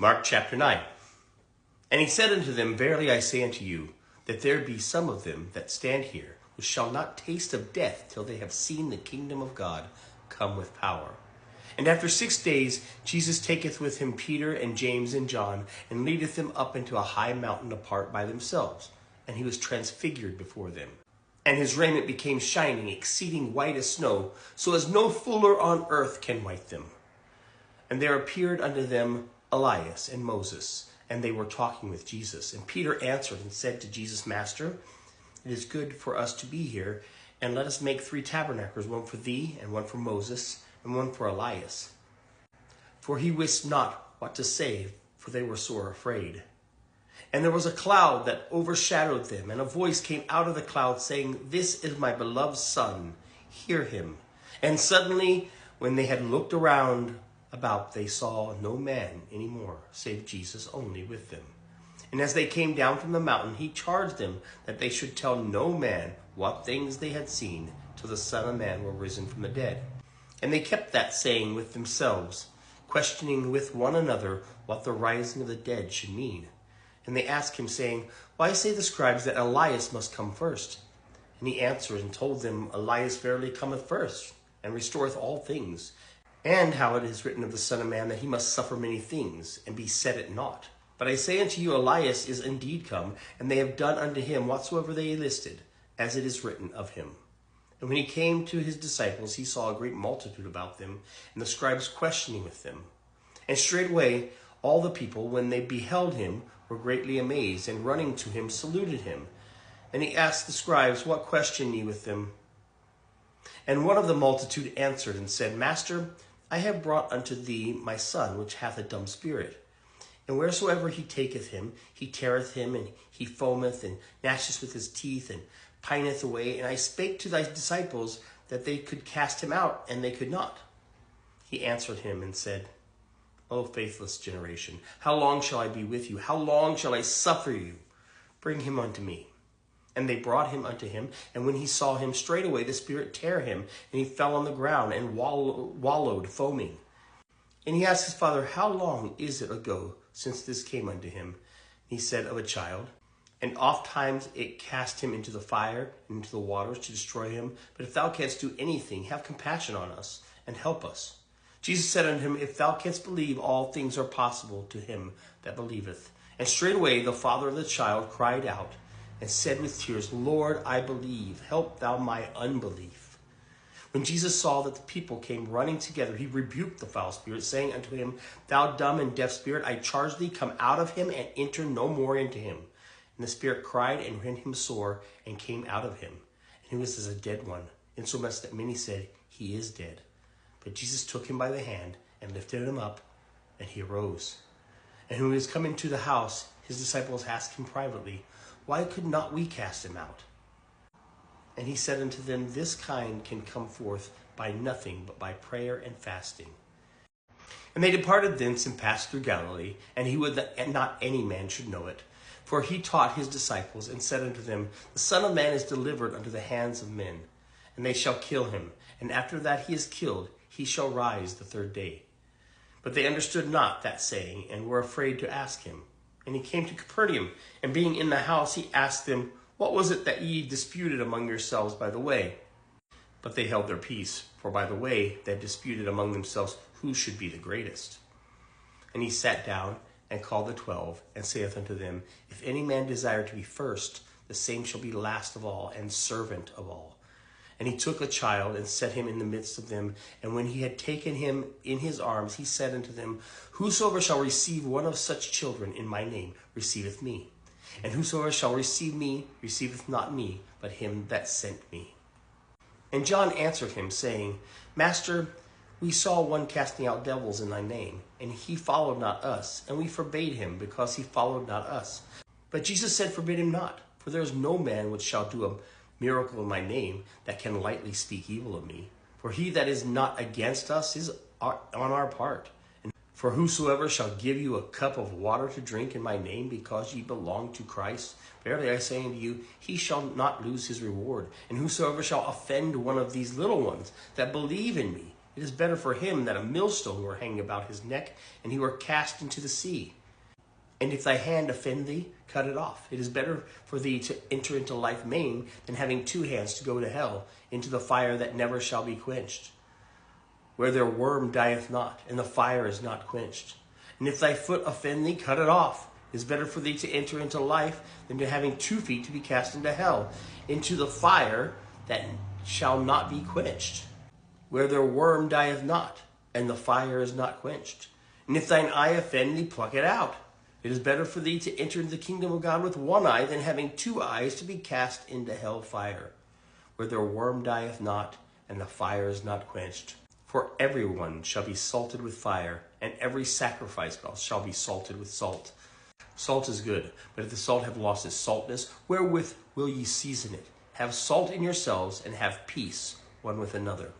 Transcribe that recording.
Mark chapter 9. And he said unto them, Verily I say unto you, that there be some of them that stand here, which shall not taste of death till they have seen the kingdom of God come with power. And after 6 days Jesus taketh with him Peter and James and John, and leadeth them up into a high mountain apart by themselves. And he was transfigured before them. And his raiment became shining, exceeding white as snow, so as no fuller on earth can white them. And there appeared unto them Elias and Moses, and they were talking with Jesus. And Peter answered and said to Jesus, Master, it is good for us to be here, and let us make 3 tabernacles, one for thee, and one for Moses, and one for Elias. For he wist not what to say, for they were sore afraid. And there was a cloud that overshadowed them, and a voice came out of the cloud, saying, This is my beloved Son, hear him. And suddenly, when they had looked around about, they saw no man any more, save Jesus only with them. And as they came down from the mountain, he charged them that they should tell no man what things they had seen, till the Son of Man were risen from the dead. And they kept that saying with themselves, questioning with one another what the rising of the dead should mean. And they asked him, saying, Why say the scribes that Elias must come first? And he answered and told them, Elias verily cometh first, and restoreth all things. And how it is written of the Son of Man, that he must suffer many things, and be set at naught. But I say unto you, Elias is indeed come, and they have done unto him whatsoever they listed, as it is written of him. And when he came to his disciples, he saw a great multitude about them, and the scribes questioning with them. And straightway all the people, when they beheld him, were greatly amazed, and running to him saluted him. And he asked the scribes, What question ye with them? And one of the multitude answered and said, Master, I have brought unto thee my son, which hath a dumb spirit. And wheresoever he taketh him, he teareth him, and he foameth, and gnasheth with his teeth, and pineth away. And I spake to thy disciples that they could cast him out, and they could not. He answered him and said, O faithless generation, how long shall I be with you? How long shall I suffer you? Bring him unto me. And they brought him unto him, and when he saw him, straightway the spirit tare him, and he fell on the ground, and wallowed, foaming. And he asked his father, How long is it ago since this came unto him? And he said, Of a child. And oft times it cast him into the fire, and into the waters to destroy him. But if thou canst do anything, have compassion on us, and help us. Jesus said unto him, If thou canst believe, all things are possible to him that believeth. And straightway the father of the child cried out, and said with tears, Lord, I believe, help thou my unbelief. When Jesus saw that the people came running together, he rebuked the foul spirit, saying unto him, Thou dumb and deaf spirit, I charge thee, come out of him, and enter no more into him. And the spirit cried and rent him sore, and came out of him. And he was as a dead one, insomuch that many said, He is dead. But Jesus took him by the hand, and lifted him up, and he arose. And when he was come into the house, his disciples asked him privately, Why could not we cast him out? And he said unto them, This kind can come forth by nothing but by prayer and fasting. And they departed thence and passed through Galilee, and he would that not any man should know it. For he taught his disciples, and said unto them, The Son of Man is delivered unto the hands of men, and they shall kill him. And after that he is killed, he shall rise the 3rd day. But they understood not that saying, and were afraid to ask him. And he came to Capernaum, and being in the house, he asked them, What was it that ye disputed among yourselves by the way? But they held their peace, for by the way they disputed among themselves who should be the greatest. And he sat down, and called the 12, and saith unto them, If any man desire to be first, the same shall be last of all, and servant of all. And he took a child, and set him in the midst of them. And when he had taken him in his arms, he said unto them, Whosoever shall receive one of such children in my name receiveth me. And whosoever shall receive me receiveth not me, but him that sent me. And John answered him, saying, Master, we saw one casting out devils in thy name, and he followed not us, and we forbade him, because he followed not us. But Jesus said, Forbid him not, for there is no man which shall do a miracle in my name that can lightly speak evil of me. For he that is not against us is on our part. And for whosoever shall give you a cup of water to drink in my name, because ye belong to Christ, verily I say unto you, he shall not lose his reward. And whosoever shall offend one of these little ones that believe in me, It is better for him that a millstone were hanging about his neck, and he were cast into the sea. And if thy hand offend thee, cut it off. It is better for thee to enter into life maimed than having 2 hands to go to hell, into the fire that never shall be quenched, where their worm dieth not, and the fire is not quenched. And if thy foot offend thee, cut it off. It is better for thee to enter into life than to having 2 feet to be cast into hell, into the fire that shall not be quenched, where their worm dieth not, and the fire is not quenched. And if thine eye offend thee, pluck it out. It is better for thee to enter into the kingdom of God with 1 eye than having 2 eyes to be cast into hell fire, where their worm dieth not, and the fire is not quenched. For everyone shall be salted with fire, and every sacrifice shall be salted with salt. Salt is good, but if the salt have lost its saltness, wherewith will ye season it? Have salt in yourselves, and have peace one with another.